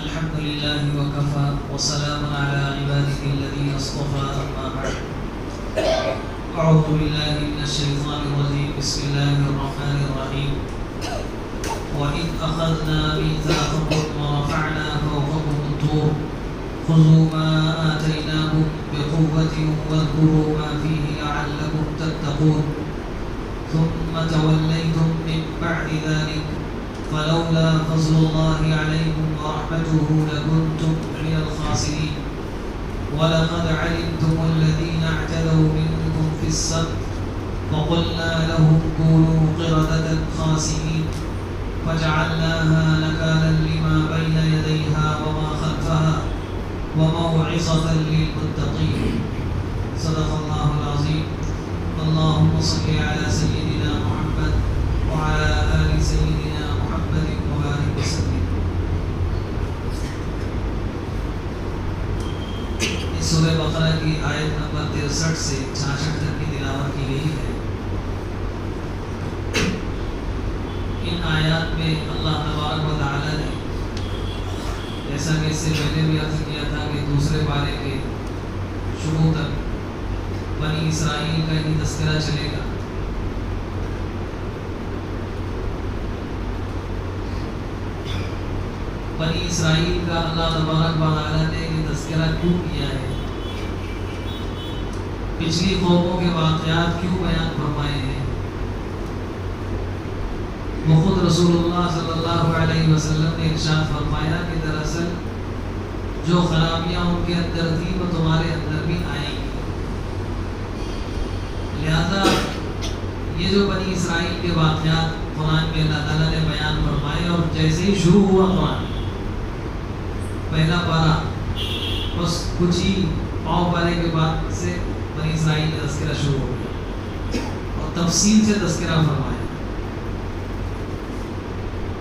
الحمد لله وكفى وسلام على عباده الذين اصطفى أما بعد أعوذ بالله من الشيطان الرجيم بسم الله الرحمن الرحيم وإذ أخذنا ميثاقكم ورفعنا فوقكم الطور خذوا ما آتيناكم بقوة واذكروا ما فيه لعلكم تتقون ثم توليتم من بعد ذلك فلولا فضل الله عليكم ورحمته لكنتم من الخاسرين ولقد علمتم الذين اعتدوا منكم في السبت فقلنا لهم كونوا قردة خاسئين فجعلناها نكالا لما بين يديها وما خلفها وموعظة للمتقين صدق الله العظيم. اللهم صل على سيدنا محمد وعلى آل سيدنا محمد وبارك وسلم. سورہ بقرہ کی آیت نمبر 63 سے 66 تک کی تلاوت کی گئی ہے. ان آیات میں اللہ تبارک و تعالی نے جیسا کہ اس سے پہلے بھی عرض کیا تھا کہ دوسرے پارے کے شروع تک بنی اسرائیل کا ہی تذکرہ چلے گا. بنی اسرائیل کا اللہ تبارک و تعالی نے یہ تذکرہ کیوں کیا ہے, پچھلی قوموں کے واقعات کیوں بیان فرمائے ہیں. وہ خود رسول اللہ صلی اللہ علیہ وسلم نے ارشاد فرمایا کہ دراصل جو خرابیاں ان کے اندر تھیں وہ تمہارے اندر بھی آئیں گی. لہذا یہ جو بنی اسرائیل کے واقعات قرآن میں اللہ تعالیٰ نے بیان فرمائے, اور جیسے ہی شروع ہوا قرآن پہلا پارہ بس کچھ ہی پاؤں پارے کے بعد سے بنی اسرائیل کا تذکرہ شروع ہو گیا اور تفصیل سے تذکرہ فرمایا.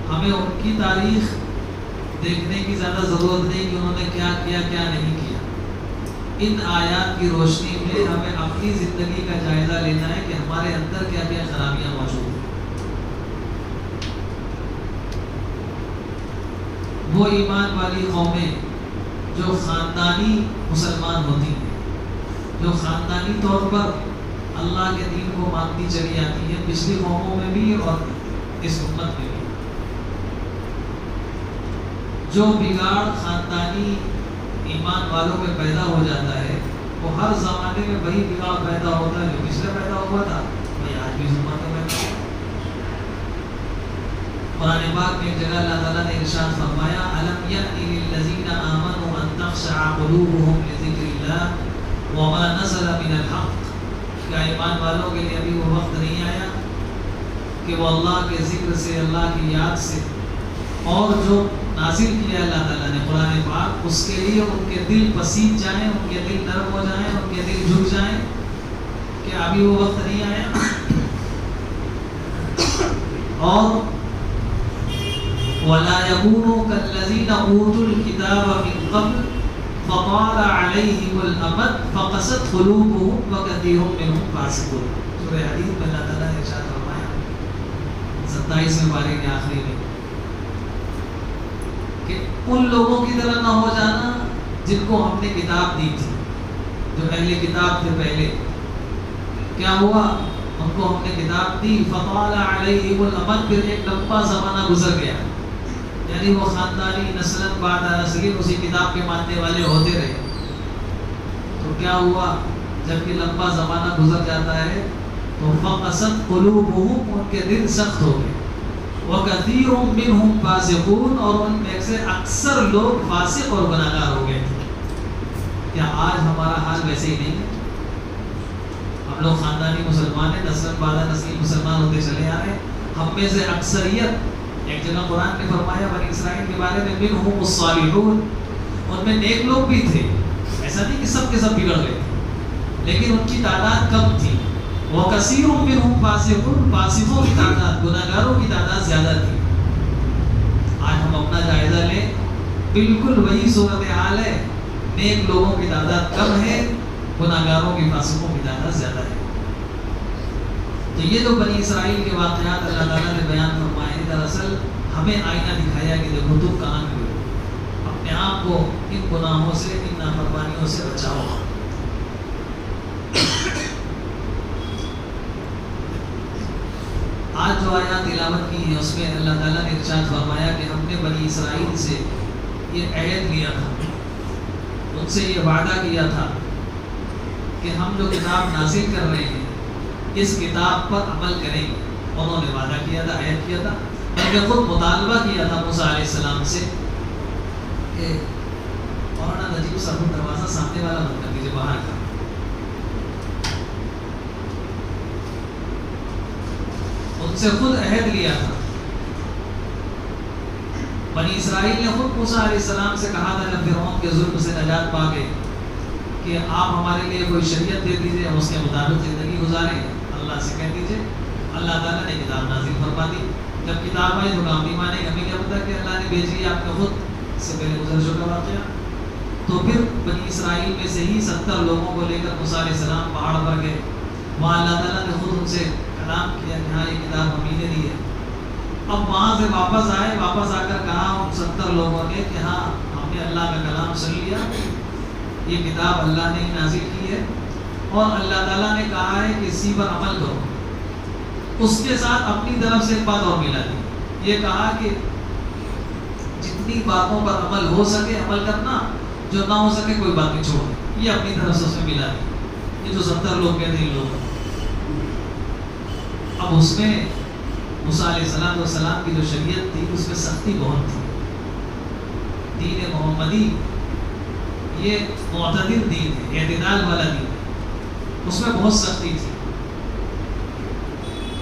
ہمیں ان کی تاریخ دیکھنے کی زیادہ ضرورت نہیں کہ انہوں نے کیا کیا کیا نہیں کیا. ان آیات کی روشنی میں ہمیں اپنی زندگی کا جائزہ لینا ہے کہ ہمارے اندر کیا کیا خرابیاں موجود ہیں. وہ ایمان والی قومیں جو خاندانی مسلمان ہوتی ہیں, جو خاندانی طور پر اللہ کے دین کو مانتی چلی آتی ہیں, پچھلی قوموں میں بھی اور اس امت میں بھی. جو بگاڑ خاندانی ایمان والوں میں پیدا ہو جاتا ہے وہ ہر زمانے میں وہی بگاڑ پیدا ہوتا ہے جو پچھلے پیدا ہوا تھا, وہی آج بھی زمانے میں پیدا ہوا. قرآن پاک میں ایک جگہ اللہ تعالیٰ نے ارشاد فرمایا أَلَمْ يَأْنِ لِلَّذِينَ آمَنُوا أَن تَخْشَعَ قُلُوبُهُمْ لِذِكْرِ اللَّهِ وَمَا نَزَلَ مِنَ الْحَقِّ. کیا ایمان والوں کے لیے ابھی وہ وقت نہیں آیا کہ وہ اللہ کے ذکر سے, اللہ کی یاد سے, اور جو نازل کیا اللہ تعالیٰ نے قرآن پاک, اس کے لیے ان کے دل پسیج جائیں, ان کے دل نرم ہو جائیں, ان کے دل جھک جائیں؟ کہ ابھی وہ وقت نہیں آیا؟ اور وَلَا يَكُونُوا كَالَّذِينَ أُوتُوا الْكِتَابَ مِنْ قَبْلُ فَطَالَ عَلَيْهِمُ الْأَمَدُ فَقَسَتْ قُلُوبُهُمْ وَكَثِيرٌ مِّنْهُمْ فَاسِقُونَ. سورہ حدید میں اللہ تعالیٰ نے ارشاد فرمایا 27 پارے کے آخری میں کہ ان لوگوں کی طرح نہ ہو جانا جن کو ہم نے کتاب دی تھی, جو اہل کتاب تھے پہلے. کیا ہوا؟ ان کو ہم نے کتاب دی, فَطَالَ عَلَيْهِمُ الْأَمَدُ, پھر ایک لمبا زمانہ گزر گیا, یعنی وہ خاندانی نسلاً بعد نسلیں اسی کتاب کے ماننے والے ہوتے رہے. تو کیا ہوا جب یہ لمبا زمانہ گزر جاتا ہے تو فَقَسَتْ قُلُوبُهُمْ, ان کے دل سخت ہو گئے, وَكَثِيرٌ مِّنْهُمْ فَاسِقُونَ, اور ان میں سے اکثر لوگ فاسق اور گناہگار ہو گئے تھے. کیا آج ہمارا حال ویسے ہی نہیں ہے؟ ہم لوگ خاندانی مسلمان ہیں, نسل بعد نسل مسلمان ہوتے چلے آ رہے ہیں. ہم میں سے اکثریت, ایک جگہ قرآن نے فرمایا بنی اسرائیل کے بارے میں مِنْهُمُ الصَّالِحُونَ, ان میں نیک لوگ بھی تھے. ایسا نہیں کہ سب کے سب بگڑ گئے, لیکن ان کی تعداد کم تھی. وَكَثِيرٌ مِّنْهُمْ فَاسِقُونَ, فاسقوں کی تعداد, گناہگاروں کی تعداد زیادہ تھی. آج ہم اپنا جائزہ لیں, بالکل وہی صورتحال ہے. نیک لوگوں کی تعداد کم ہے, گناہگاروں کی, فاسقوں کی تعداد زیادہ ہے. تو یہ جو بنی اسرائیل کے واقعات اللہ تعالیٰ نے بیان فرمائے, دراصل ہمیں آئینہ دکھایا کہ دیکھو تم کہاں گئے ہو, اب اپنے آپ کو ان گناہوں سے، ان نافرمانیوں سے بچاؤ۔ آج جو آیات تلاوت کی ہیں اس میں اللہ تعالیٰ نے ارشاد فرمایا کہ ہم نے بنی اسرائیل سے یہ عہد لیا تھا، ان سے یہ وعدہ کیا تھا کہ ہم جو کتاب نازل کر رہے ہیں اس کتاب پر عمل کریں گے۔ انہوں نے وعدہ کیا تھا، عہد کیا تھا، بلکہ خود مطالبہ کیا تھا موسیٰ علیہ السلام سے کہ مولانا نجیب صاحب دروازہ سامنے والا بند کر دیجیے، باہر کا۔ ان سے خود عہد لیا تھا۔ بنی اسرائیل نے خود موسیٰ علیہ السلام سے کہا تھا جب فرعون کے ظلم سے نجات پا گئے کہ آپ ہمارے لیے کوئی شریعت دے دیجیے، ہم اس کے مطابق زندگی گزاریں۔ اللہ سے کہہ دیجیے، اللہ تعالیٰ نے کتاب نازل فرما دی۔ جب کتاب آئی تو کام نہیں مانے، ہمیں کیا پتا کہ اللہ نے بھیجی آپ کا خود سے پہلے گزر چکا واقعہ۔ تو پھر بنی اسرائیل میں سے ہی 70 لوگوں کو لے کر موسیٰ علیہ السلام پہاڑ پر گئے، وہاں اللہ تعالیٰ نے خود ان سے کلام کیا کہ ہاں یہ کتاب ہمیں نے دی ہے۔ اب وہاں سے واپس آئے، واپس آ کر کہا ان 70 لوگوں نے کہ ہاں ہم نے اللہ کا کلام سن لیا، یہ کتاب اللہ نے ہی نازل کی ہے اور اللہ تعالیٰ نے کہا ہے کہ اسی پر عمل کرو۔ اس کے ساتھ اپنی طرف سے ایک بات اور ملا دی، یہ کہا کہ جتنی باتوں پر عمل ہو سکے عمل کرنا، جو نہ ہو سکے کوئی بات نہیں چھوڑ۔ یہ اپنی طرف سے اس میں ملا دی، یہ جو 70 لوگ کہتے ہیں لوگ۔ اب اس میں موسیٰ علیہ السلام کی جو شریعت تھی اس میں سختی بہت تھی۔ دین محمدی یہ معتدل دین ہے، اعتدال والا دین ہے، اس میں بہت سختی تھی۔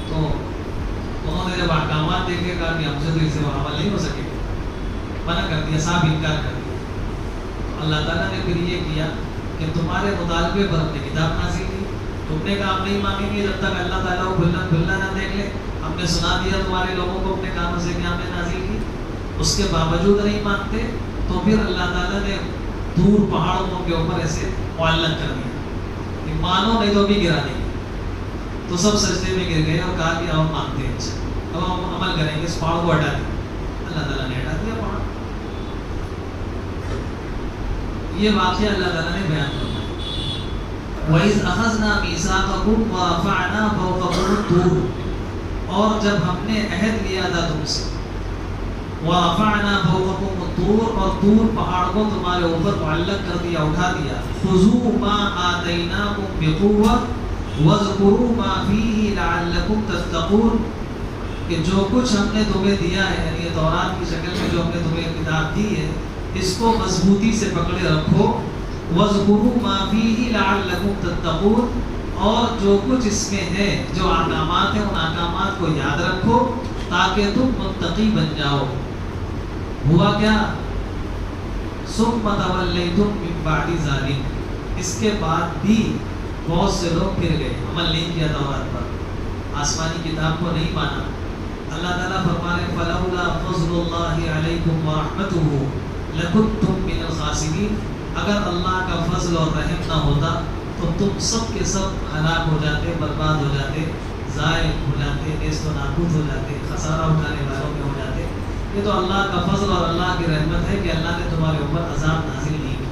تو انہوں نے جب احکامات دیکھے کہا کہ ہم سے تو اس سے عمل نہیں ہو سکے، منع کر دیا، صاف انکار کر دیا۔ تو اللہ تعالیٰ نے پھر یہ کیا کہ تمہارے مطالبے پر ہم نے کتاب نازل کی، تم نے کہا ہم نہیں مانگیں گے جب تک اللہ تعالیٰ کو بھلنا نہ دیکھ لے۔ ہم نے سنا دیا تمہارے لوگوں کو اپنے کانوں سے کہ ہم نے نازل کی، اس کے باوجود نہیں مانتے، تو پھر اللہ تعالیٰ نے دور پہاڑوں کے اوپر ایسے معلق کر دیا کہ مانو نہیں تو بھی گرا دیں گے۔ تو سب سجدے میں گر گئے اور کہا کہ ہم مانتے ہیں، اب ہم عمل کریں گے، اس پہاڑ کو ہٹا دیں۔ اللہ تعالیٰ نے ہٹا دیا پہاڑ۔ یہ واقعہ اللہ تعالیٰ نے بیان کرا۔ وَإِذْ أَخَذْنَا مِيثَاقَكُمْ وَرَفَعْنَا فَوْقَكُمُ الطُّورَ، اور جب ہم نے عہد لیا تھا تم سے، وَرَفَعْنَا فَوْقَكُمُ الطُّورَ، اور طور پہاڑ کو تمہارے اوپر معلق کر دیا، اٹھا دیا۔ خُذُوا مَا آتَيْنَاكُمْ بِقُوَّةٍ وَاذْكُرُوا مَا فِيهِ لَعَلَّكُمْ تَتَّقُونَ، کہ جو کچھ ہم نے تمہیں دیا ہے، یعنی تورات کی شکل میں جو ہم نے تمہیں کتاب دی ہے، اس کو مضبوطی سے پکڑے رکھو۔ وَاذْكُرُوا مَا فِيهِ لَعَلَّكُمْ تَتَّقُونَ، اور جو کچھ اس میں ہے، جو احکامات ہیں، ان احکامات کو یاد رکھو تاکہ تم متقی بن جاؤ۔ ہوا کیا؟ ثُمَّ تَوَلَّيْتُم مِّن بَعْدِ ذَلِكَ، اس کے بعد بھی بہت سے لوگ پھر گئے، عمل نہیں کیا تورات پر، آسمانی کتاب کو نہیں مانا۔ اللہ تعالیٰ فرما رہے فَلَوْلَا فَضْلُ اللَّهِ عَلَيْكُمْ وَرَحْمَتُهُ لَكُنتُم مِّنَ الْخَاسِرِينَ، اگر اللہ کا فضل اور رحم نہ ہوتا تو تم سب کے سب ہلاک ہو جاتے، برباد ہو جاتے، ضائع ہو جاتے، نیست و نابود ہو جاتے، خسارہ اٹھانے والوں میں ہو جاتے۔ یہ تو اللہ کا فضل اور اللہ کی رحمت ہے کہ اللہ نے تمہارے اوپر عذاب نازل نہیں کیا۔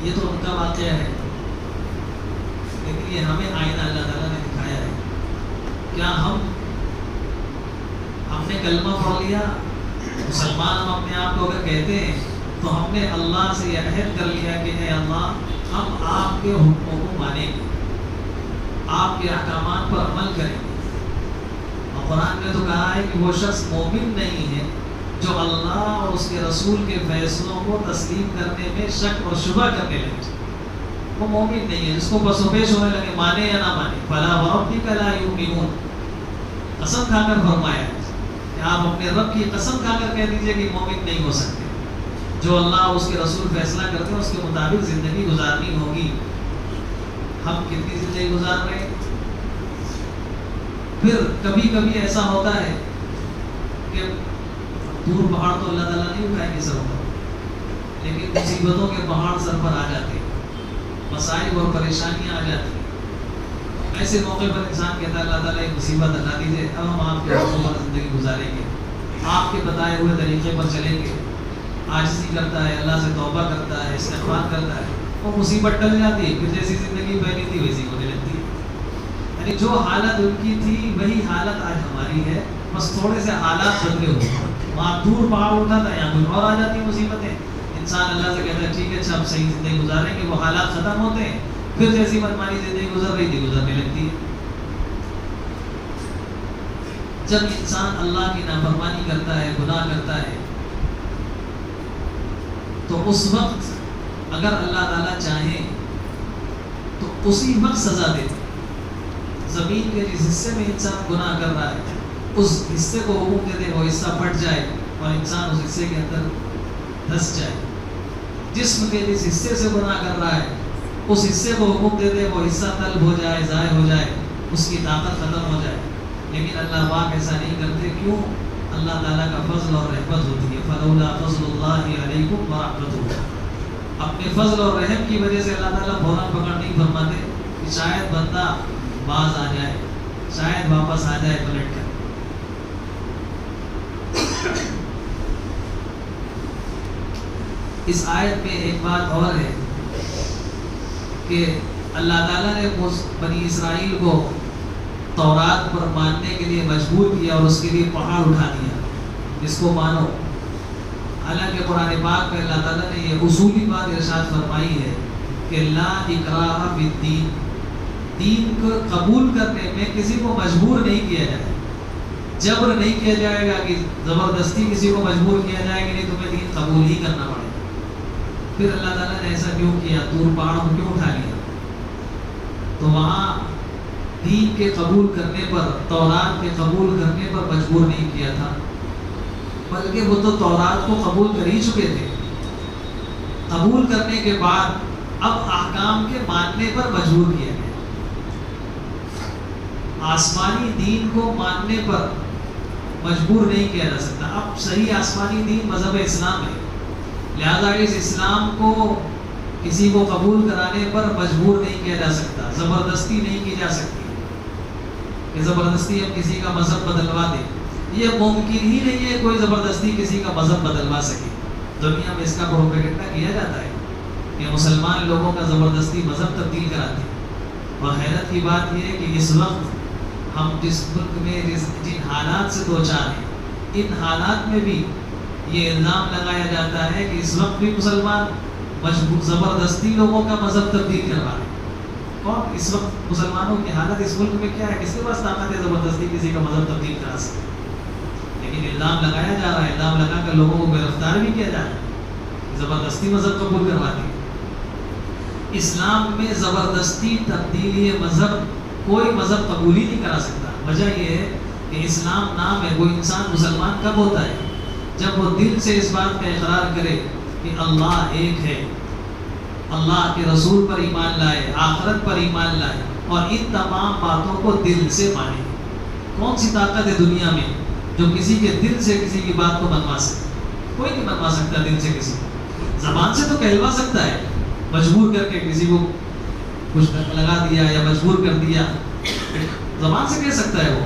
یہ تو ان کا واقعہ ہے، لیکن یہ ہمیں آئینہ اللہ تعالیٰ نے دکھایا ہے۔ کیا ہم نے کلمہ پڑھ لیا، مسلمان ہم اپنے آپ کو اگر کہتے ہیں تو ہم نے اللہ سے یہ عہد کر لیا کہ اے اللہ ہم آپ کے حکموں کو مانیں گے، آپ کے احکامات پر عمل کریں گے۔ اور قرآن نے تو کہا ہے کہ وہ شخص مومن نہیں ہے جو اللہ اور اس کے رسول کے فیصلوں کو تسلیم کرنے میں شک اور شبہ کرنے لگے، وہ مومن نہیں ہے، جس کو پس و پیش ہونے لگے مانے یا نہ مانے۔ فَلَا وَرَبِّكَ لَا يُؤْمِنُونَ، قسم کھا کر فرمایا کہ آپ اپنے رب کی قسم کھا کر کہہ دیجئے کہ مومن نہیں ہو سکتے۔ جو اللہ اور اس کے رسول فیصلہ کرتے ہیں اس کے مطابق زندگی گزارنی ہوگی۔ ہم کتنی زندگی گزار رہے ہیں؟ پھر کبھی کبھی ایسا ہوتا ہے کہ دور پہاڑ تو اللہ تعالیٰ نہیں اٹھائیں گے سر پر، لیکن مصیبتوں کے پہاڑ سر پر آ جاتے ہیں، مسائل اور پریشانیاں آ جاتی ہیں۔ ایسے موقع پر انسان کہتا ہے اللہ تعالیٰ ایک مصیبت ہٹا دیجیے، اب ہم آپ کے حکم پر زندگی گزاریں گے۔ آپ کے بتائے ہوئے طریقے پر چلیں گے، عاجزی کرتا ہے، اللہ سے توبہ کرتا ہے، استغفار کرتا ہے، وہ مصیبت ٹل جاتی ہے، پھر جیسی زندگی پہلی تھی ویسی ہونے لگتی ہے۔ یعنی جو حالت ان کی تھی وہی حالت آج ہماری ہے، بس تھوڑے سے حالات بدلے ہوئے۔ وہاں دور پہاڑ اٹھا تھا، یہاں کوئی اور آ جاتی مصیبتیں، انسان اللہ سے کہتا ہے ٹھیک ہے اچھا اب صحیح زندگی گزاریں گے، وہ حالات ختم ہوتے ہیں، پھر جیسی منمانی زندگی گزر رہی تھی گزرنے لگتی ہے۔ جب انسان اللہ کی نافرمانی کرتا ہے، گناہ کرتا ہے، تو اس وقت اگر اللہ تعالیٰ چاہیں تو اسی وقت سزا دیتے۔ زمین کے جس حصے میں انسان گناہ کر رہا ہے اس حصے کو حکم دے دے وہ حصہ پھٹ جائے اور انسان اس حصے کے اندر دھس جائے۔ جسم کے جس حصے سے گناہ کر رہا ہے اس حصے کو حکم دے دے وہ حصہ طلب ہو جائے، ضائع ہو جائے، اس کی طاقت ختم ہو جائے۔ لیکن اللہ پاک ایسا نہیں کرتے، کیوں؟ اللہ تعالیٰ کا فضل اور رحمت ہوتی ہے۔ فلولا فضل اللہ علیکم ورحمتہ، اپنے فضل اور رحم کی وجہ سے اللہ تعالیٰ فوراً پکڑ نہیں فرماتے کہ شاید بندہ باز آ جائے، شاید واپس آ جائے پلٹ کر۔ اس آیت میں ایک بات اور ہے کہ اللہ تعالیٰ نے بنی اسرائیل کو تورات پر ماننے کے لیے مجبور کیا اور اس کے لیے پہاڑ اٹھا دیا، اس کو مانو۔ حالانکہ قرآن پاک میں اللہ تعالیٰ نے یہ اصولی بات ارشاد فرمائی ہے کہ لا اکراہ فی الدین، دین کو قبول کرنے میں کسی کو مجبور نہیں کیا جائے، جبر نہیں کیا جائے گا کہ زبردستی کسی کو مجبور کیا جائے کہ نہیں تمہیں دین قبول ہی کرنا پڑے گا۔ پھر اللہ تعالیٰ نے ایسا کیوں کیا؟ طور پہاڑ کو کیوں اٹھا لیا؟ تو وہاں دین کے قبول کرنے پر، تورات کے قبول کرنے پر مجبور نہیں کیا تھا، بلکہ وہ تو تورات کو قبول کر ہی چکے تھے۔ قبول کرنے کے بعد اب احکام کے ماننے پر مجبور کیا گیا۔ آسمانی دین کو ماننے پر مجبور نہیں کیا جا سکتا۔ اب صحیح آسمانی دین مذہب اسلام ہے، لہذا اس اسلام کو کسی کو قبول کرانے پر مجبور نہیں کیا جا سکتا، زبردستی نہیں کی جا سکتی کہ زبردستی ہم کسی کا مذہب بدلوا دیں۔ یہ ممکن ہی نہیں ہے کوئی زبردستی کسی کا مذہب بدلوا سکے۔ دنیا میں اس کا پروپیگنڈا کیا جاتا ہے کہ مسلمان لوگوں کا زبردستی مذہب تبدیل کراتے ہیں، اور حیرت کی بات یہ ہے کہ اس وقت ہم جس ملک میں جن حالات سے دوچار ہیں، ان حالات میں بھی یہ الزام لگایا جاتا ہے کہ اس وقت بھی مسلمان زبردستی لوگوں کا مذہب تبدیل کروا رہے ہیں۔ اور اس وقت مسلمانوں کی حالت اس ملک میں کیا ہے؟ کس کے پاس طاقت ہے زبردستی کسی کا مذہب تبدیل کرا سکے؟ لیکن الزام لگایا جا رہا ہے، الزام لگا کر لوگوں کو گرفتار بھی کیا جا رہا ہے، زبردستی مذہب قبول کرواتی ہے۔ اسلام میں زبردستی تبدیلی مذہب کوئی مذہب قبول ہی نہیں کرا سکتا۔ وجہ یہ ہے کہ اسلام نام ہے، وہ انسان مسلمان کب ہوتا ہے؟ جب وہ دل سے اس بات کا اقرار کرے کہ اللہ ایک ہے، اللہ کے رسول پر ایمان لائے، آخرت پر ایمان لائے، اور ان تمام باتوں کو دل سے مانے۔ کون سی طاقت ہے دنیا میں جو کسی کے دل سے کسی کی بات کو منوا سکے؟ کوئی نہیں منوا سکتا دل سے کسی کو۔ زبان سے تو کہلوا سکتا ہے، مجبور کر کے کسی کو کچھ لگا دیا یا مجبور کر دیا، زبان سے کہہ سکتا ہے وہ،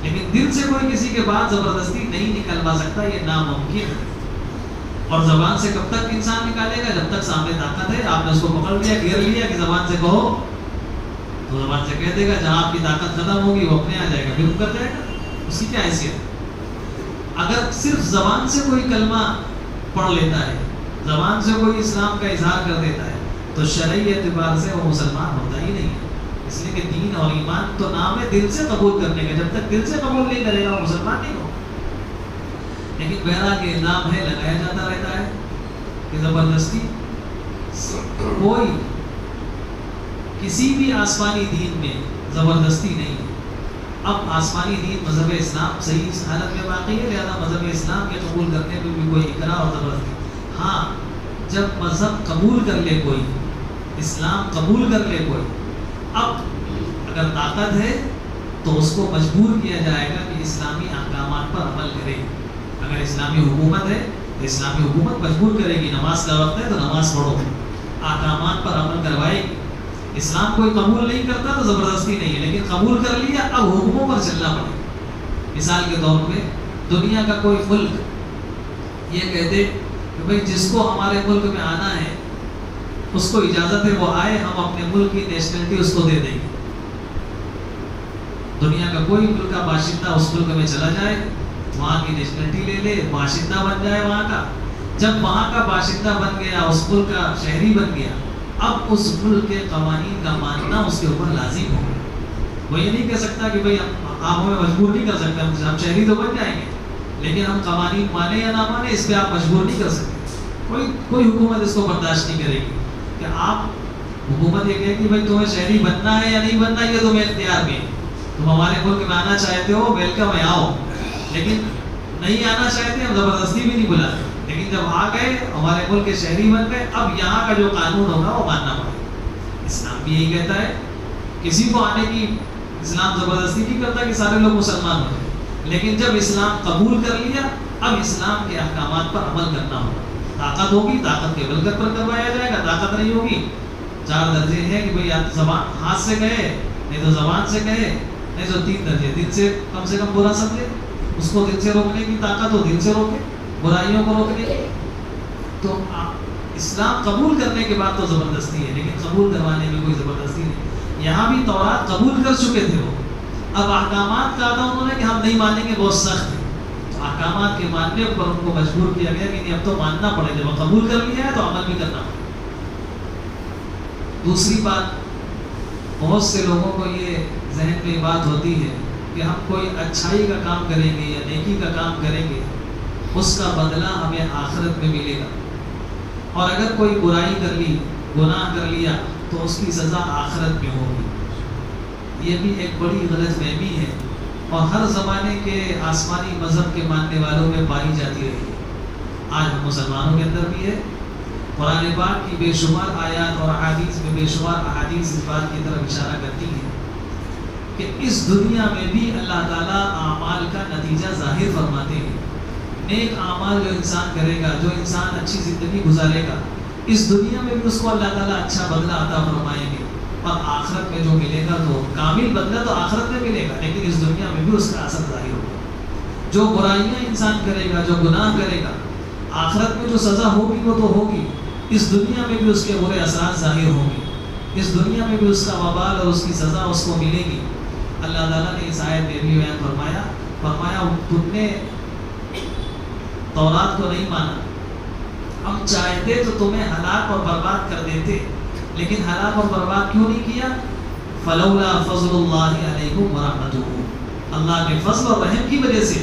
لیکن دل سے کوئی کسی کے بعد زبردستی نہیں نکلوا سکتا، یہ ناممکن ہے۔ اور زبان سے کب تک انسان نکالے گا؟ جب تک سامنے طاقت ہے، آپ نے اس کو پکڑ لیا، گھیر لیا کہ زبان سے کہو، تو زبان سے کہہ دے گا، جہاں آپ کی طاقت ختم ہوگی وہ اپنے آ جائے گا، پھر کر جائے گا۔ اس کی کیا حیثیت ہے؟ اگر صرف زبان سے کوئی کلمہ پڑھ لیتا ہے، زبان سے کوئی اسلام کا اظہار کر دیتا ہے، تو شرعی اعتبار سے وہ مسلمان ہوتا ہی نہیں ہے۔ اس لیے کہ دین اور ایمان تو نام ہے دل سے قبول کرنے کا، جب تک دل سے قبول نہیں کرے گا وہ مسلمان نہیں ہوگا۔ لیکن بہرحال یہ الزام ہے، لگایا جاتا رہتا ہے کہ زبردستی کوئی کسی بھی آسمانی دین میں زبردستی نہیں ہے۔ اب آسمانی دین مذہب اسلام صحیح اس حالت میں باقی ہے، لہذا مذہب اسلام کے قبول کرنے میں بھی کوئی اکراہ اور زبردستی۔ ہاں، جب مذہب قبول کر لے کوئی، اسلام قبول کر لے کوئی، اب اگر طاقت ہے تو اس کو مجبور کیا جائے گا کہ اسلامی احکامات پر عمل کرے۔ اگر اسلامی حکومت ہے تو اسلامی حکومت مجبور کرے گی، نماز کا وقت ہے تو نماز پڑھو، احکامات پر عمل کروائے گی۔ اسلام کوئی قبول نہیں کرتا تو زبردستی نہیں ہے، لیکن قبول کر لیا اب حکموں پر چلنا پڑے۔ مثال کے طور پہ دنیا کا کوئی ملک یہ کہتے کہ بھئی جس کو ہمارے ملک میں آنا ہے اس کو اجازت ہے وہ آئے، ہم اپنے ملک کی نیشنلٹی اس کو دے دیں گے. دنیا کا کوئی ملک کا باشندہ اس ملک میں چلا جائے، وہاں کی نیشنلٹی لے لے، باشندہ بن جائے وہاں کا. جب وہاں کا باشندہ بن گیا، اس ملک کا شہری بن گیا، اب اس ملک کے قوانین کا ماننا اس کے اوپر لازم ہو. وہ یہ نہیں کہہ سکتا کہ بھئی آپ ہمیں مجبور نہیں کر سکتے، ہم شہری تو بن جائیں گے لیکن ہم قوانین مانیں یا نہ مانیں اس پہ آپ مجبور نہیں کر سکتے. کوئی حکومت اس کو برداشت نہیں کرے گی کہ آپ حکومت یہ کہے کہ بھئی تمہیں شہری بننا ہے یا نہیں بننا، یہ تمہیں اختیار میں ہے. تم ہمارے ملک میں آنا چاہتے ہو، ویلکم ہے، آؤ. لیکن نہیں آنا چاہتے ہم زبردستی بھی نہیں بلاتے. لیکن جب آ گئے، ہمارے ملک کے شہری بن گئے، اب یہاں کا جو قانون ہوگا وہ ماننا پڑے گا. اسلام بھی یہی کہتا ہے، کسی کو آنے کی اسلام زبردستی نہیں کرتا کہ سارے لوگ مسلمان ہو جائیں. لیکن جب اسلام قبول کر لیا، اب اسلام کے احکامات پر عمل کرنا ہوگا. طاقت ہوگی، طاقت کے بل پر کروایا جائے گا. طاقت نہیں ہوگی، 4 درجے ہیں کہ بھئی زبان ہاتھ سے کہے، نہیں تو زبان سے کہے، نہیں تو 3 درجے دل سے کم برا سمجھے. اس کو دل سے روکنے کی طاقت ہو، دل سے روکے، برائیوں کو روکنے کی. تو اسلام قبول کرنے کے بعد تو زبردستی ہے، لیکن قبول کروانے میں کوئی زبردستی نہیں. یہاں بھی تورات قبول کر چکے تھے وہ، اب احکامات کہا تھا انہوں نے کہ ہم نہیں مانیں گے، بہت سخت ہے. تو احکامات کے ماننے پر ان کو مجبور کیا گیا کہ نہیں اب تو ماننا پڑے. جب قبول کر لیا ہے تو عمل بھی کرنا پڑے. دوسری بات، بہت سے لوگوں کو یہ ذہن میں بات ہوتی ہے کہ ہم کوئی اچھائی کا کام کریں گے یا نیکی کا کام کریں گے، اس کا بدلہ ہمیں آخرت میں ملے گا. اور اگر کوئی برائی کر لی، گناہ کر لیا، تو اس کی سزا آخرت میں ہوگی. یہ بھی ایک بڑی غلط فہمی ہے اور ہر زمانے کے آسمانی مذہب کے ماننے والوں میں پائی جاتی رہی ہے. آج ہم مسلمانوں کے اندر بھی ہے. قرآن پاک کی بے شمار آیات اور احادیث میں بے شمار احادیث اس بات کی طرف اشارہ کرتی ہیں کہ اس دنیا میں بھی اللہ تعالیٰ اعمال کا نتیجہ ظاہر فرماتے ہیں. نیک اعمال جو انسان کرے گا، جو انسان اچھی زندگی گزارے گا، اس دنیا میں بھی اس کو اللہ تعالیٰ اچھا بدلہ عطا فرمائیں گے. اور آخرت میں جو ملے گا تو کامل بدلہ تو آخرت میں ملے گا، لیکن اس دنیا میں بھی اس کا اثر ظاہر ہوگا. جو برائیاں انسان کرے گا، جو گناہ کرے گا، آخرت میں جو سزا ہوگی وہ تو ہوگی، اس دنیا میں بھی اس کے برے اثرات ظاہر ہوں گے. اس دنیا میں بھی اس کا وبال اور اس کی سزا اس کو ملے گی. اللہ تعالیٰ نے اس آیت میں بھی بیان فرمایا تم نے تورات کو نہیں مانا، ہم چاہتے تو تمہیں ہلاک اور برباد کر دیتے، لیکن ہلاک اور برباد کیوں نہیں کیا؟ فلولا فضل اللہ علیکم ورحمتہ، اللہ کے فضل اور رحم کی وجہ سے،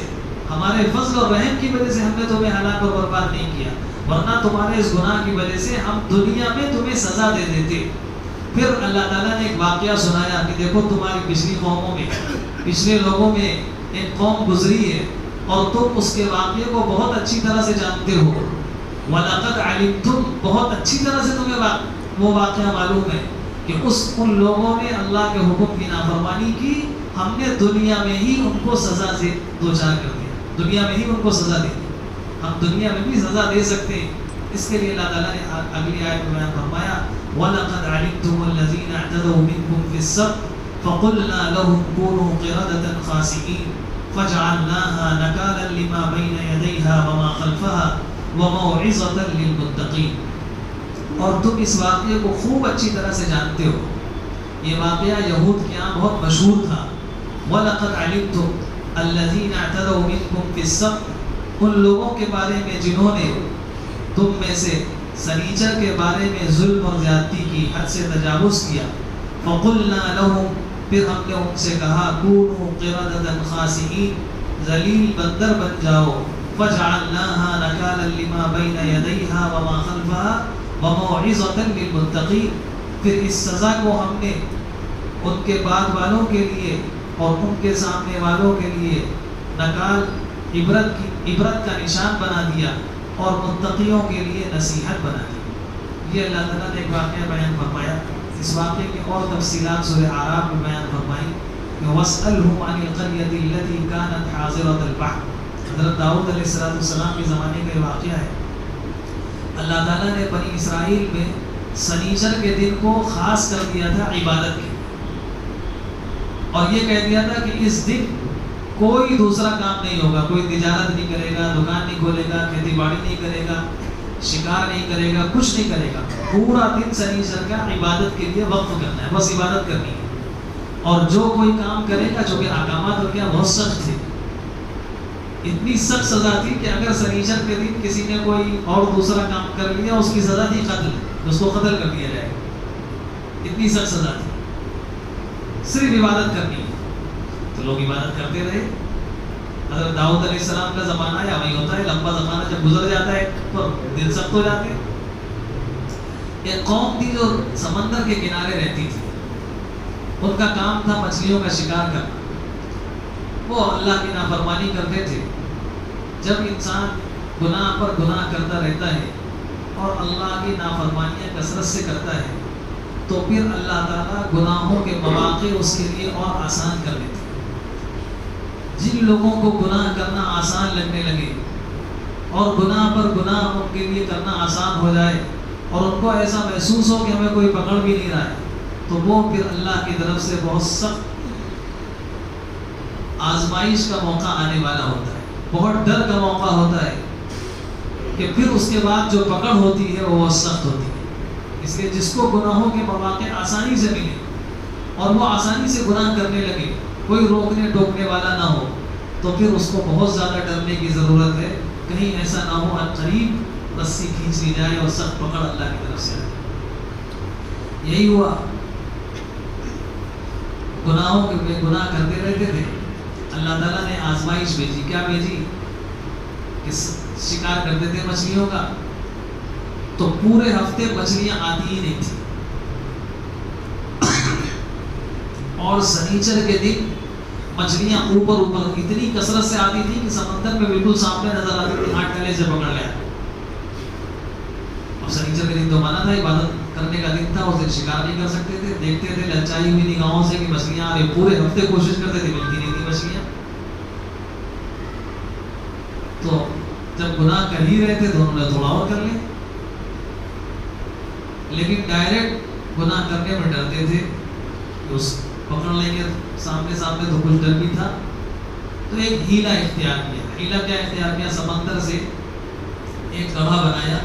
ہمارے فضل اور رحم کی وجہ سے ہم نے تمہیں ہلاک اور برباد نہیں کیا، ورنہ تمہارے اس گناہ کی وجہ سے ہم دنیا میں تمہیں سزا دے دیتے. پھر اللہ تعالیٰ نے ایک واقعہ سنایا کہ دیکھو تمہاری پچھلی قوموں میں، پچھلے لوگوں میں ایک قوم گزری ہے اور تم اس کے واقعے کو بہت اچھی طرح سے جانتے ہو. وَلَقَدْ عَلِمْتُمْ، بہت اچھی طرح سے تمہیں وہ واقعہ معلوم ہے کہ ان لوگوں نے اللہ کے حکم کی نافرمانی کی، ہم نے دنیا میں ہی ان کو سزا سے دوچار کر دیا، دنیا میں ہی ان کو سزا دے دی. ہم دنیا میں بھی سزا دے سکتے ہیں. اس کے لیے اللہ تعالیٰ نے اگلی آیت میں فرمایا وَلَقَدْ عَلِمْتُمُ الَّذِينَ اعْتَدَوْا مِنْكُمْ فِي السَّبْتِ فَقُلْنَا لَهُمْ كُونُوا قِرَدَةً خَاسِئِينَ فَجَعَلْنَاهَا نَكَالًا لِمَا بَيْنَ يَدَيْهَا وَمَا خَلْفَهَا وَمَوْعِظَةً لِلْمُتَّقِينَ. اور تم اس واقعے کو خوب اچھی طرح سے جانتے ہو. یہ واقعہ یہود کے یہاں بہت مشہور تھا. وَلَقَدْ عَلِمْتُمُ الَّذِينَ اعْتَدَوْا مِنْكُمْ فِي السَّبْتِ، ان لوگوں کے بارے میں جنہوں نے تم میں سے سنیچر کے بارے میں ظلم اور زیادتی کی، حد سے تجاوز کیا. فَقُلْنَا لَهُمْ، پھر ہم نے ان سے کہا كُونُوا قِرَدَةً خَاسِئِينَ، ذلیل بندر بن جاؤ. فَجَعَلْنَاهَا نَكَالًا لِمَا بَيْنَ يَدَيْهَا وَمَا خَلْفَهَا وَمَوْعِظَةً لِلْمُتَّقِينَ. پھر اس سزا کو ہم نے ان کے بعد والوں کے لیے اور ان کے سامنے والوں کے لیے نکال، عبرت کا نشان بنا دیا اور متقیوں کے لیے نصیحت بنا دی. یہ اللہ تعالیٰ نے ایک واقعہ بیان فرمایا. اس واقعے کی اور تفصیلات سورہ اعراف میں بیان فرمائی کہ وَاسْأَلْهُمْ عَنِ الْقَرْيَةِ الَّتِي كَانَتْ حَاضِرَةَ الْبَحْرِ. حضرت داؤد علیہ السلام کے زمانے کا یہ واقعہ ہے. اللہ تعالیٰ نے بنی اسرائیل میں سنیچر کے دن کو خاص کر دیا تھا عبادت کے، اور یہ کہہ دیا تھا کہ اس دن کوئی دوسرا کام نہیں ہوگا، کوئی تجارت نہیں کرے گا، دکان نہیں کھولے گا، کھیتی باڑی نہیں کرے گا، شکار نہیں کرے گا، کچھ نہیں کرے گا. پورا دن سنیچر کا عبادت کے لیے وقف کرنا ہے، بس عبادت کرنی ہے. اور جو کوئی کام کرے گا، جو کہ احکامات اور کیا بہت سخت تھے، اتنی سخت سزا تھی کہ اگر سنیچر کے دن کسی نے کوئی اور دوسرا کام کر لیا، اس کی سزا تھی قتل، اس کو قتل کر دیا جائے گا. اتنی سخت سزا تھی. صرف عبادت کرنی ہے. تو لوگ عبادت کرتے رہے. حضرت داؤد علیہ السلام کا زمانہ یا وہی ہوتا ہے، لمبا زمانہ جب گزر جاتا ہے تو دل سخت ہو جاتے ہیں. ایک قوم تھی جو سمندر کے کنارے رہتی تھی، ان کا کام تھا مچھلیوں کا شکار کرنا. وہ اللہ کی نافرمانی کرتے تھے. جب انسان گناہ پر گناہ کرتا رہتا ہے اور اللہ کی نافرمانیاں کثرت سے کرتا ہے، تو پھر اللہ تعالیٰ گناہوں کے مواقع اس کے لیے اور آسان کر دیتے ہیں. جن لوگوں کو گناہ کرنا آسان لگنے لگے اور گناہ پر گناہ ان کے لیے کرنا آسان ہو جائے اور ان کو ایسا محسوس ہو کہ ہمیں کوئی پکڑ بھی نہیں رہا ہے، تو وہ پھر اللہ کی طرف سے بہت سخت آزمائش کا موقع آنے والا ہوتا ہے، بہت ڈر کا موقع ہوتا ہے کہ پھر اس کے بعد جو پکڑ ہوتی ہے وہ بہت سخت ہوتی ہے. اس لیے جس کو گناہوں کے مواقع آسانی سے ملے اور وہ آسانی سے گناہ کرنے لگے، کوئی روکنے ٹوکنے والا نہ ہو، تو پھر اس کو بہت زیادہ ڈرنے کی ضرورت ہے. کہیں ایسا نہ ہو عنقریب رسی کھینچ لی جائے اور سخت پکڑ اللہ کی طرف سے آئے. یہی ہوا. گناہوں کے گناہ کرتے رہتے تھے. اللہ تعالیٰ نے آزمائش بھیجی. کیا بھیجی؟ کہ شکار کرتے تھے مچھلیوں کا، تو پورے ہفتے مچھلیاں آتی ہی نہیں تھی. اور سنیچر کے دن مچھلیاں اوپر اتنی کثرت سے آتی تھی کہ سمندر میں بالکل سامنے نظر آتی تھی، ہاتھ ٹلے سے پکڑ لیا. اور سنیچر کے دن تو منع تھا، عبادت کرنے کا دن تھا، اس دن شکار نہیں کر سکتے تھے. دیکھتے تھے للچائی ہوئی نگاہوں سے کہ مچھلیاں آ رہی. پورے ہفتے کوشش کرتے تھے، ملتی نہیں تھی مچھلیاں. تو جب گناہ کر ہی رہے تھے تو انہوں نے تھوڑا اور کر لیا. لیکن ڈائریکٹ گناہ کرنے میں ڈرتے تھے کہ اس پکڑ لیں گے سامنے تو کچھ ڈر بھی تھا. تو ایک ہیلا اختیار کیا. ہیلا کیا اختیار کیا؟ سمندر سے ایک گڑھا بنایا،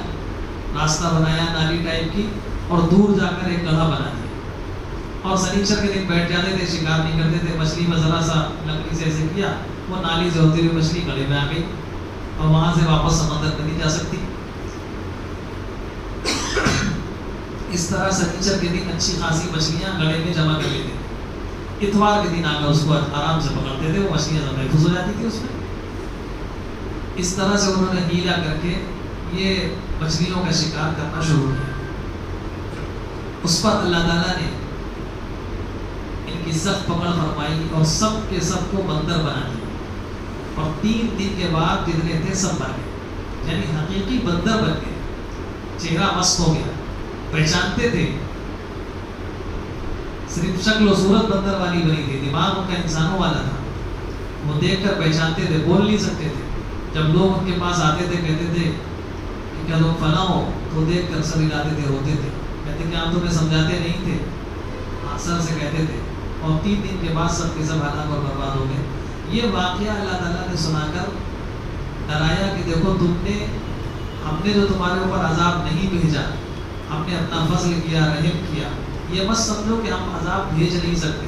راستہ بنایا نالی ٹائپ کی، اور دور جا کر ایک گڑھا بنا دیا. اور سنیچر کے دن بیٹھ جاتے تھے، شکار نہیں کرتے تھے. مچھلی میں ذرا سا لکڑی سے ایسے کیا، وہ نالی سے ہوتی ہوئی مچھلی گڑھے میں آ گئی اور وہاں سے واپس سمندر میں نہیں جا سکتی. اس طرح سنیچر کے دن اچھی خاصی مچھلیاں گڑھے میں جمع کر لیتے تھے. اتوار کے دن آ کر اس کو آرام سے پکڑتے تھے، وہ مچھلیاں سب محفوظ ہو جاتی تھی اس میں. اس طرح سے انہوں نے ہیلا کر کے یہ مچھلیوں کا شکار کرنا شروع کیا. اس پر اللہ تعالیٰ نے ان کی سخت پکڑ فرمائی اور سب کے سب کو بندر بنا دیا. اور 3 دن کے بعد جتنے تھے سب مر گئے، یعنی حقیقی بندر بن گئے. چہرہ مست ہو گیا، پہچانتے تھے. صرف شکل و صورت بندر والی بنی تھی، دماغ ان کا انسانوں والا تھا. وہ دیکھ کر پہچانتے تھے، بول نہیں سکتے تھے. جب لوگ ان کے پاس آتے تھے کہتے تھے کہ کیا تم فلاں ہو، تو دیکھ کر سر ہلاتے تھے، روتے تھے. کہتے کہ آپ تمہیں سمجھاتے نہیں تھے، سر سے کہتے تھے. اور 3 دن کے بعد سب کے سب ہلاک اور برباد ہو گئے. یہ واقعہ اللہ تعالیٰ نے سنا کر ڈرایا کہ دیکھو ہم نے جو تمہارے اوپر عذاب نہیں بھیجا، ہم نے اپنا فضل کیا، رحم کیا. یہ مت سمجھو کہ ہم عذاب بھیج نہیں سکتے.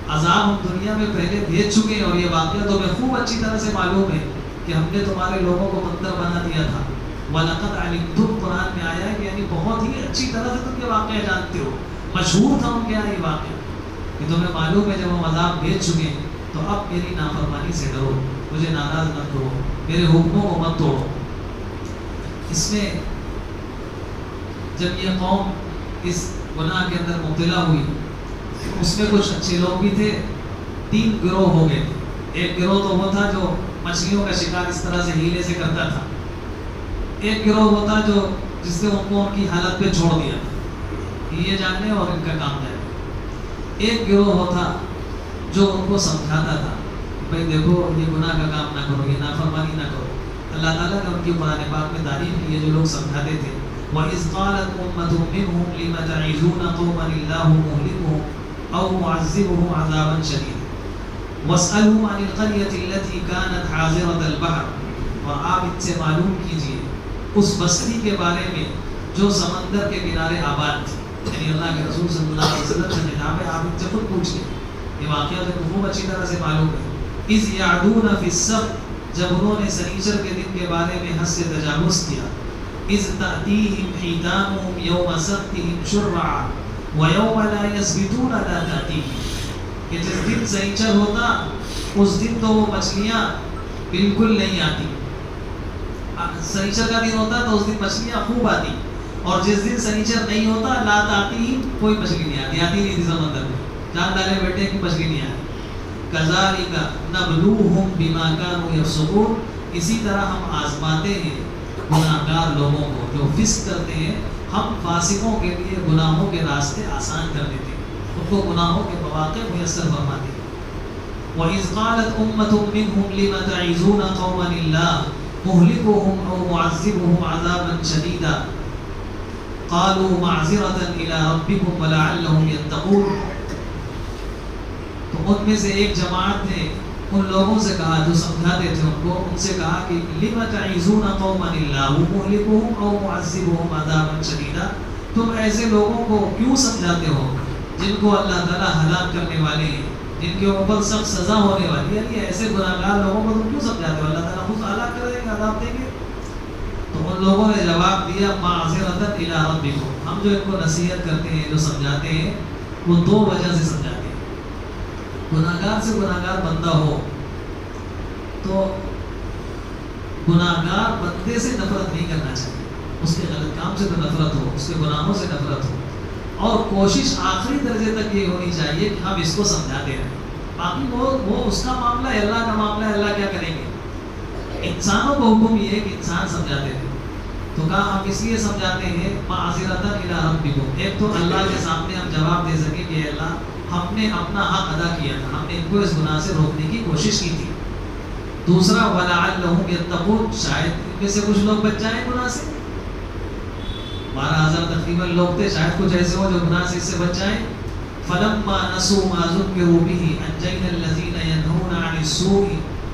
عذاب ہم دنیا میں پہلے بھیج چکے ہیں، اور یہ واقعہ تو ہمیں خوب اچھی طرح سے معلوم ہے کہ ہم نے تمہارے لوگوں کو بندر بنا دیا تھا. وَلَقَدْ عَلِمْتُمْ قرآن میں آیا ہے کہ یعنی بہت ہی اچھی طرح سے تم یہ واقعہ جانتے ہو. مشہور تھا ان کے یہاں یہ واقعہ کہ تمہیں معلوم ہے جب ہم عذاب بھیج چکے ہیں تو اب میری نافرمانی سے ڈرو، مجھے ناراض نہ کرو، میرے حکموں کو مت توڑو. اس میں جب یہ قوم اس گناہ کے اندر مبتلا ہوئی، اس میں کچھ اچھے لوگ بھی تھے. 3 گروہ ہو گئے تھے. ایک گروہ تو وہ تھا جو مچھلیوں کا شکار اس طرح سے ہیلے سے کرتا تھا. ایک گروہ وہ تھا جو جس سے ان کو ان کی حالت پہ چھوڑ دیا تھا، یہ جاننے اور ان کا کام جائے. ایک گروہ وہ تھا جو ان کو سمجھاتا تھا کہ بھائی دیکھو یہ گناہ کا کام نہ کرو، یہ نافرمانی نہ کرو. اللہ تعالیٰ نے ان کی قرآن پاک میں تعریف کی ہے جو لوگ سمجھاتے تھے. وَإِذْ قَالَتْ أُمَّةٌ مِّنْهُمْ لِمَ تَعِظُونَ قَوْمًا اللَّهُ مُهْلِكُهُمْ أَوْ مُعَذِّبُهُمْ عَذَابًا شَدِيدًا. وَاسْأَلْهُمْ عَنِ الْقَرْيَةِ الَّتِي كَانَتْ حَاضِرَةَ الْبَحْرِ، اور آپ ان سے معلوم کیجئے اس بستی کے بارے میں جو سمندر کے کنارے آباد تھی. یعنی اللہ کے رسول صلی اللہ علیہ وسلم سے خطاب ہے، آپ ان سے خود پوچھ لیں. یہ واقعہ تو خوب اچھی طرح سے معلوم ہے. اِذْ يَعْدُونَ فِي السَّبْتِ، جب انہوں نے سنیچر کے دن کے بارے میں حد سے تجاوز کیا. اِذْ تَأْتِيهِمْ حِيتَانُهُمْ يَوْمَ سَبْتِهِمْ شُرَّعًا وَيَوْمَ لَا يَسْبِتُونَ لَا تَأْتِيهِمْ، کہ جس دن سنیچر ہوتا اس دن تو وہ مچھلیاں بالکل نہیں آتی. سنیچر کا دن ہوتا تو اس دن مچھلیاں خوب آتی، اور جس دن سنیچر نہیں ہوتا لا تأتیہم، کوئی مچھلی نہیں آتی، آتی نہیں تھی سمندر میں. جان ڈالے بیٹے کی مچھلی نہیں آتی. کذالک نبلوہم بما کانوا یفسقون، اسی طرح ہم آزماتے ہیں گناہگار لوگوں کو جو فسق کرتے ہیں. ہم فاسقوں کے لیے گناہوں کے راستے آسان کر دیتے ہیں، ان کو گناہوں کے مواقع میسر فرماتے ہیں. وَإِذْ قَالَتْ أُمَّةٌ مِّنْهُمْ لِمَ تَعِظُونَ قَوْمًا اللَّهُ مُهْلِكُهُمْ أَوْ مُعَذِّبُهُمْ عَذَابًا شَدِيدًا قَالُوا مَعْذِرَةً إِلَىٰ رَبِّكُمْ وَلَعَلَّهُمْ يَتَّقُونَ. تو ان میں سے ایک جماعت نے ان لوگوں سے کہا جو سمجھاتے تھے ان کو، ان سے کہا کہ لِمَ تَعِظُونَ قَوْمًا اللَّهُ مُهْلِكُهُمْ أَوْ مُعَذِّبُهُمْ عَذَابًا شَدِيدًا، تم ایسے لوگوں کو کیوں سمجھاتے ہو جن کو اللہ تعالیٰ ہلاک کرنے والے ہیں، جن کے اوپر سخت سزا ہونے والی ہے. یعنی ایسے گناہگار لوگوں کو تم کیوں سمجھاتے ہو، اللہ تعالیٰ خود ہلاک کرے گا، عذاب دیں گے. تو ان لوگوں نے جواب دیا معذرۃ الی ربکم، ہم جو ان کو نصیحت کرتے ہیں جو سمجھاتے ہیں وہ دو وجہ سے سمجھاتے ہیں. گناہگار سے گناہگار بندہ ہو تو گناہگار بندے سے نفرت نہیں کرنا چاہیے، اس کے غلط کام سے تو نفرت ہو، اس کے گناہوں سے نفرت ہو، اور کوشش آخری درجے تک یہ ہونی چاہیے کہ ہم اس کو سمجھاتے رہیں. باقی وہ اس کا معاملہ ہے، اللہ کا معاملہ ہے، اللہ کیا کریں گے. انسانوں کو حکم یہ ہے کہ انسان سمجھاتے رہیں. تو کہا ہم اس لیے سمجھاتے ہیں معذرۃ الی ربکم، ایک تو اللہ کے سامنے ہم جواب دے سکیں کہ اللہ ہم نے اپنا حق ادا کیا تھا، ہم نے ان کو اس گناہ سے روکنے کی کوشش کی تھی. دوسرا وَلَعَلَّهُمْ يَتَّقُونَ، شاید ان میں سے کچھ لوگ بچ جائیں گناہ سے. 12,000 تقریباً لوگ تھے، شاید کچھ ایسے ہو جو گناہ سے اس سے بچ جائیں. فَلَمَّا نَسُوا مَا ذُكِّرُوا بِهِ أَنجَيْنَا الَّذِينَ يَنْهُونَ عَنِ السُّوءِ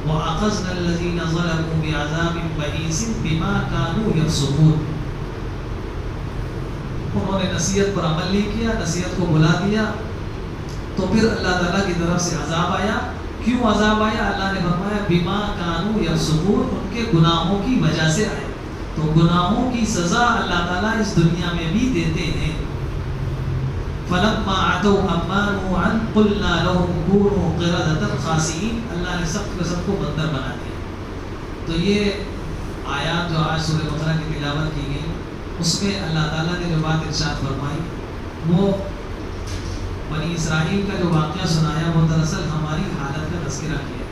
وَأَخَذْنَا الَّذِينَ ظَلَمُوا بِعَذَابٍ بَئِيسٍ بِمَا كَانُوا يَفْسُقُونَ. انہوں نے نصیحت پر عمل نہیں کیا، نصیحت کو بھلا دیا، تو پھر اللہ تعالیٰ کی طرف سے عذاب آیا. کیوں عذاب آیا؟ اللہ نے فرمایا بِمَا كَانُوا يَفْسُقُونَ، ان کے گناہوں کی وجہ سے آیا. تو گناہوں کی سزا اللہ تعالیٰ اس دنیا میں بھی دیتے ہیں. فَلَمَّا عَتَوْا عَمَّا نُهُوا عَنْهُ قُلْنَا لَهُمْ كُونُوا قِرَدَةً خَاسِئِينَ. اللہ نے سب کو بندر بنا دیا. تو یہ آیات جو آج سورہ بقرہ کی تلاوت کی گئی، اس میں اللہ تعالیٰ نے جو بات ارشاد فرمائی وہ بنی اسرائیل کا جو واقعہ سنایا وہ دراصل ہماری حالت کا تذکرہ کیا.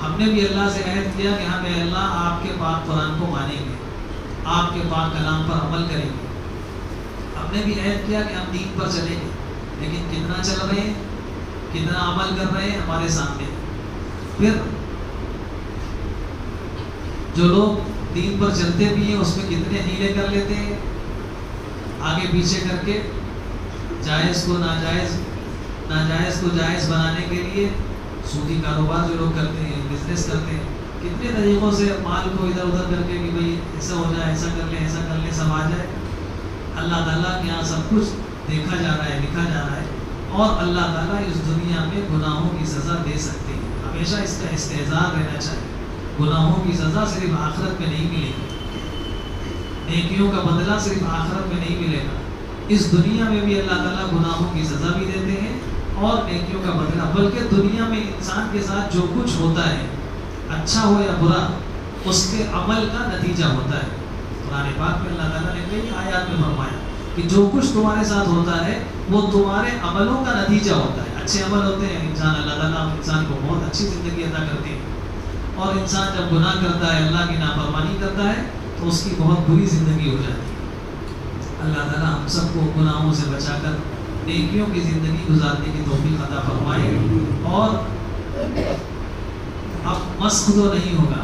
ہم نے بھی اللہ سے عہد کیا کہ ہم اے اللہ آپ کے پاک قرآن کو مانیں گے، آپ کے پاک کلام پر عمل کریں گے. ہم نے بھی عہد کیا کہ ہم دین پر چلیں گے، لیکن کتنا چل رہے ہیں، کتنا عمل کر رہے ہیں ہمارے سامنے. پھر جو لوگ دین پر چلتے بھی ہیں اس میں کتنے ہیلے کر لیتے ہیں، آگے پیچھے کر کے جائز کو ناجائز، ناجائز کو جائز بنانے کے لیے سودی کاروبار جو لوگ کرتے ہیں، بزنس کرتے ہیں، کتنے طریقوں سے مال کو ادھر ادھر کر کے کہ بھئی ایسا ہو جائے، ایسا کر لیں، ایسا کر لیں، سب آ جائے. اللہ تعالیٰ کے یہاں سب کچھ دیکھا جا رہا ہے، لکھا جا رہا ہے، اور اللہ تعالیٰ اس دنیا میں گناہوں کی سزا دے سکتے ہیں. ہمیشہ اس کا استحضار رہنا چاہیے. گناہوں کی سزا صرف آخرت میں نہیں ملے گی، نیکیوں کا بدلہ صرف آخرت میں نہیں ملے گا. اس دنیا میں بھی اللہ تعالیٰ گناہوں کی سزا بھی دیتے ہیں اور نیکیوں کا بدلہ. بلکہ دنیا میں انسان کے ساتھ جو کچھ ہوتا ہے، اچھا ہو یا برا، اس کے عمل کا نتیجہ ہوتا ہے. قرآن پاک میں اللہ تعالیٰ نے کئی آیات میں فرمایا کہ جو کچھ تمہارے ساتھ ہوتا ہے وہ تمہارے عملوں کا نتیجہ ہوتا ہے. اچھے عمل ہوتے ہیں، انسان اللہ تعالیٰ انسان کو بہت اچھی زندگی عطا کرتے ہیں، اور انسان جب گناہ کرتا ہے، اللہ کی نافرمانی کرتا ہے، تو اس کی بہت بری زندگی ہو جاتی ہے. اللہ تعالیٰ ہم سب کو گناہوں سے بچا کر نیکیوں کی زندگی گزارنے کی توفیق عطا فرمائے. اور اب مسخ تو نہیں ہوگا،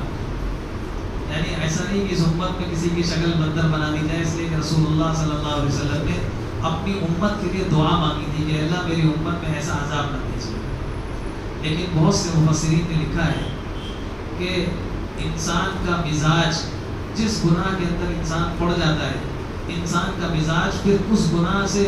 یعنی ایسا نہیں کہ اس امت میں کسی کی شکل بندر بنا دی جائے، اس لیے کہ رسول اللہ صلی اللہ علیہ وسلم نے اپنی امت کے لیے دعا مانگی تھی کہ اللہ میری امت میں ایسا عذاب نہ دیجیے. لیکن بہت سے مفسرین نے لکھا ہے کہ انسان کا مزاج جس گناہ کے اندر انسان پڑ جاتا ہے، انسان کا مزاج پھر اس گناہ سے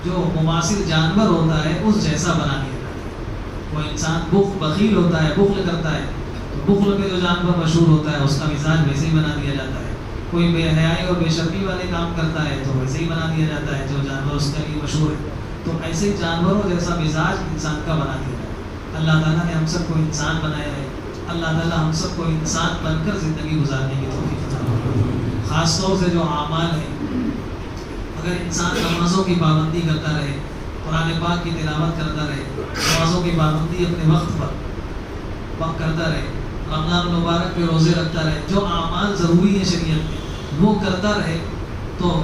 جو مماثل جانور ہوتا ہے اس جیسا بنا دیا جاتا ہے۔ وہ انسان بخیل ہوتا ہے، بخل کرتا ہے، تو بخل پہ جو جانور مشہور ہوتا ہے اس کا مزاج ویسے ہی بنا دیا جاتا ہے۔ کوئی بے حیائی اور بے شرمی والے کام کرتا ہے تو ویسے ہی بنا دیا جاتا ہے جو جانور اس کے لیے مشہور ہے۔ تو ایسے ہی جانوروں جیسا مزاج انسان کا بنا دیا جاتا ہے۔ اللہ تعالیٰ نے ہم سب کو انسان بنایا ہے، اللہ تعالیٰ ہم سب کو انسان بن کر زندگی گزارنے کی توفیق عطا فرمائے۔ خاص طور سے جو اعمال ہیں، اگر انسان نمازوں کی پابندی کرتا رہے، قرآن پاک کی تلاوت کرتا رہے، نمازوں کی پابندی اپنے وقت پر کرتا رہے، رمضان المبارک کے روزے رکھتا رہے، جو اعمال ضروری ہیں شریعت میں وہ کرتا رہے، تو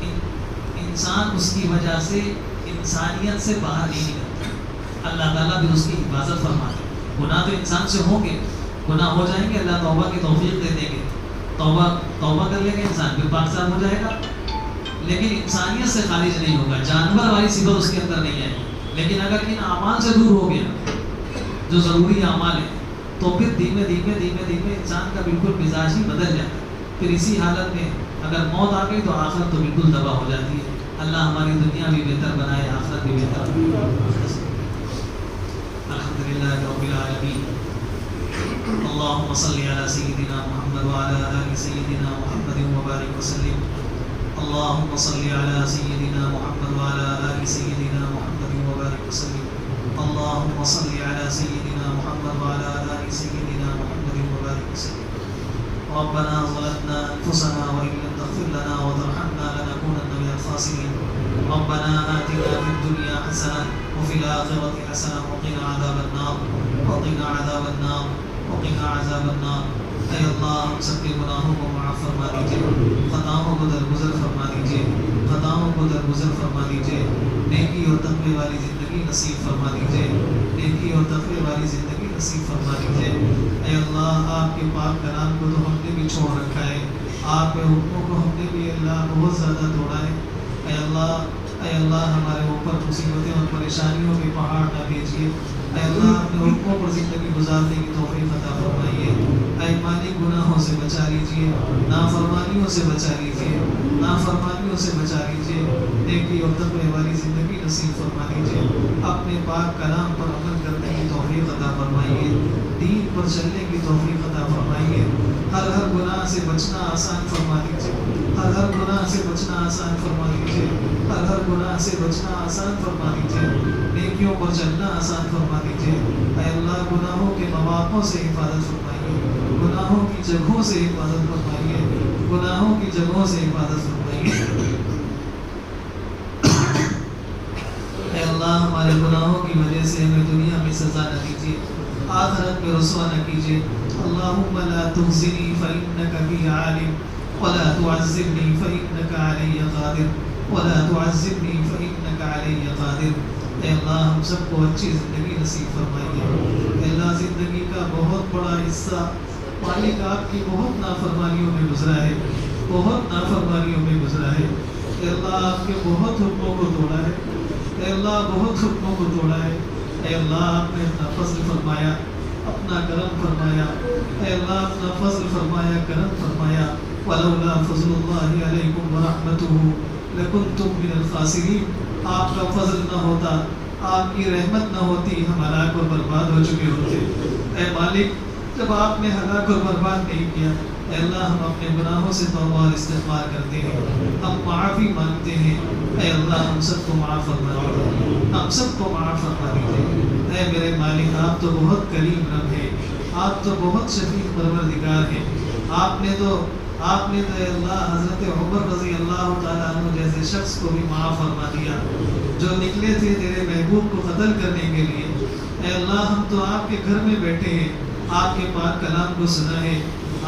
انسان اس کی وجہ سے انسانیت سے باہر نہیں نکلتا۔ اللہ تعالیٰ بھی اس کی حفاظت فرماتے ہیں۔ گناہ تو انسان سے ہوں گے، گناہ ہو جائیں گے، اللہ توبہ کی توفیق دے دیں گے، توبہ کر لے گا انسان، پھر پاک صاف ہو جائے گا، لیکن انسانیت سے خارج نہیں ہوگا، جانور والی صفت اس کے اندر نہیں آئے گی۔ لیکن اگر ان اعمال سے دور ہو گیا جو ضروری اعمال ہیں، تو پھر دھیمے دھیمے انسان کا بالکل مزاج ہی بدل جاتا ہے۔ پھر اسی حالت میں اگر موت آ گئی تو آخرت تو بالکل تباہ ہو جاتی ہے۔ اللہ ہماری دنیا بھی بہتر بنائے، آخرت بھی بہتر بنائے۔ الحمدللہ رب العالمین، اللہم صلی علی سیدنا محمد وعلی آل سیدنا محمد وبارک وسلم۔ اللہم صلی علی سیدنا محمد وعلی آل سیدنا محمد وبارک وسلم۔ اللہم صلی علی سیدنا محمد وعلی آل سیدنا محمد وبارک وسلم۔ ربنا ظلمنا أنفسنا وإن لم تغفر لنا وترحمنا لنكونن من الخاسرين۔ ربنا آتنا في الدنيا حسنة وفي الآخرة حسنة وقنا عذاب النار وقنا عذاب النار وقنا عذاب النار۔ اے اللہ ہم سب کے گناہوں کو معاف فرما دیجیے، خطاؤں کو درگزر فرما دیجیے، خطاؤں کو درگزر فرما دیجیے، نیکی اور تقوی والی زندگی نصیب فرما دیجیے، نیکی اور تقوی والی زندگی نصیب فرما دیجیے۔ اے اللہ آپ کے پاک کلام کو تو ہم نے بھی چھوڑ رکھا ہے، آپ کے حکموں کو ہم نے بھی اللہ بہت زیادہ توڑا ہے۔ اے اللہ ہمارے اوپر مصیبتیں اور پریشانیوں کے پہاڑ نہ بھیجیے۔ اے اللہ اپنے حکموں پر زندگی گزارنے کی توفیق عطا فرمائیے۔ اے مالک گناہوں سے بچا لیجیے، نافرمانیوں سے بچا لیجیے، نافرمانیوں سے بچا لیجیے، نیکی اور تقوی والی زندگی نصیب فرما دیجیے۔ اپنے پاک کلام پر عمل کرنے کی توفیق عطا فرمائیے، دین پر چلنے کی توفیق عطا فرمائیے۔ ہر گناہ سے بچنا آسان فرما دیجیے، ہر گناہ سے بچنا آسان فرما دیجیے، ہر گناہ سے بچنا آسان فرما دیجیے، نیکیوں پر چلنا آسان فرما دیجیے۔ اے اللہ گناہوں کے مواقعوں سے حفاظت فرمائیے، گناہوں کی جگہوں سے حفاظت فرمائیے، گناہوں کی جگہوں سے حفاظت فرمائیے۔ اے اللہ ہمارے گناہوں کی وجہ سے ہمیں دنیا میں سزا نہ دیجیے، آخرت میں رسوا نہ کیجیے۔ اللہم لا تخزنی فإنک بی عالم ولا تعذبنی فإنک علی قادر ولا تعذبنی فإنک علی قادر۔ اے اللہ ہم سب کو اچھی زندگی نصیب فرمائیے۔ اے اللہ زندگی کا بہت بڑا حصہ مالک آپ کی بہت نافرمانیوں میں گزرا ہے، بہت نافرمانیوں میں گزرا ہے۔ اے اللہ آپ کے بہت حکموں کو توڑا ہے، اے اللہ بہت حکموں کو توڑا ہے۔ اے اللہ آپ نے اپنا فضل فرمایا، اپنا کرم فرمایا، اے اللہ اپنا فضل فرمایا، کرم فرمایا۔ ولولا فضل اللہ علیکم ورحمتہ لکنتم من الخاسرین۔ آپ کا فضل نہ ہوتا، آپ کی رحمت نہ ہوتی، ہم ہلاک اور برباد ہو چکے ہوتے۔ اے مالک جب آپ نے ہلاک اور برباد نہیں کیا، اے اللہ ہم اپنے گناہوں سے توبہ اور استغفار کرتے ہیں، ہم معافی مانگتے ہیں۔ اے اللہ ہم سب کو معاف فرما دیجیے، ہم سب کو معاف فرما دیجیے۔ اے میرے مالک آپ تو بہت کریم رب ہیں، آپ تو بہت شفیق پروردگار ہیں۔ آپ نے تو اے اللہ حضرت عمر رضی اللہ تعالیٰ عنہ جیسے شخص کو بھی معاف فرما دیا جو نکلے تھے تیرے محبوب کو قتل کرنے کے لیے۔ اے اللہ ہم تو آپ کے گھر میں بیٹھے ہیں، آپ کے پاک کلام کو سنا ہے،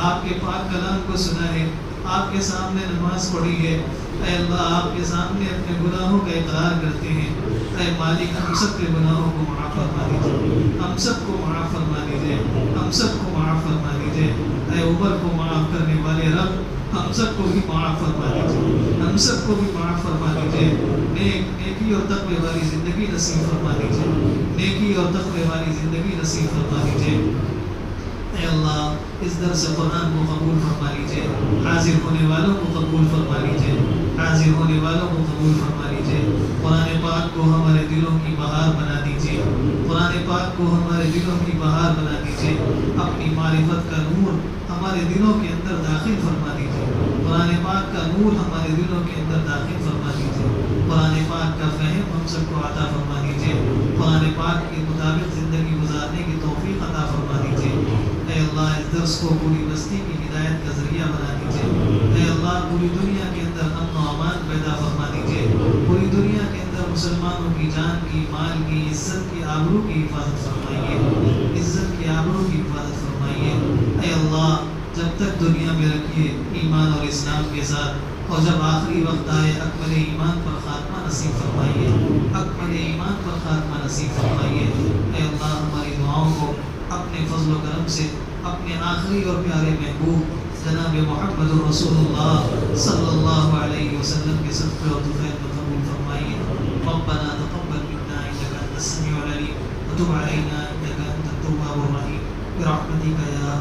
آپ کے پاک کلام کو سنا ہے، آپ کے سامنے نماز پڑھی ہے۔ اے اللہ آپ کے سامنے اپنے گناہوں کا اقرار کرتے ہیں۔ اے مالک ہم سب کے گناہوں کو معاف فرما دیجیے، ہم سب کو معاف فرما دیجیے، ہم سب کو معاف فرما دیجیے۔ اے عمر کو معاف کرنے والے رب، ہم سب کو بھی معاف فرما دیجیے، ہم سب کو بھی معاف فرما دیجیے، نیکی اور تقوی والی زندگی نصیب فرما دیجیے، نیکی اور تقوی والی زندگی نصیب فرما دیجیے۔ اے اللہ اس درس قرآن کو قبول فرما لیجیے، حاضر ہونے والوں کو قبول فرما لیجیے، حاضر ہونے والوں کو قبول فرما لیجیے۔ قرآن پاک کو ہمارے دلوں کی بہار بنا دیجیے، قرآن پاک کو ہمارے دلوں کی بہار بنا دیجیے، اپنی معرفت کا نور ہمارے دلوں کے اندر داخل فرما دیجیے، قرآن پاک کا نور ہمارے دلوں کے اندر داخل فرما دیجیے، قرآن پاک کا فہم ہم سب کو عطا فرما دیجیے، قرآن پاک کے مطابق زندگی گزارنے کی توفیق عطا فرما دیجیے۔ اے اللہ اس درس کو پوری بستی کی ہدایت کا ذریعہ بنا دیجیے، اے اللہ پوری دنیا کے اندر امن و امان پیدا فرما دیجیے، پوری دنیا کے اندر مسلمانوں کی جان کی، مال کی، عزت کی، آبرو کی حفاظت فرمائیے، عزت کی، آبرو کی حفاظت فرمائیے۔ اے اللہ جب تک دنیا میں رکھیے ایمان اور اسلام کے ساتھ، اور جب آخری وقت آئے اکمل ایمان پر خاتمہ نصیب فرمائیے، اکمل ایمان پر خاتمہ نصیب فرمائیے۔ اے اللہ ہماری دعاؤں کو اپنے فضل و کرم سے اپنے آخری اور پیارے محبوب جناب محمد رسول اللہ صلی اللہ علیہ وسلم کے صدقے اور طفیل کو قبول فرمائیے۔ ربنا تقبل منا انك انت السميع العليم وتب علينا انك انت التواب الرحيم برحمتك يا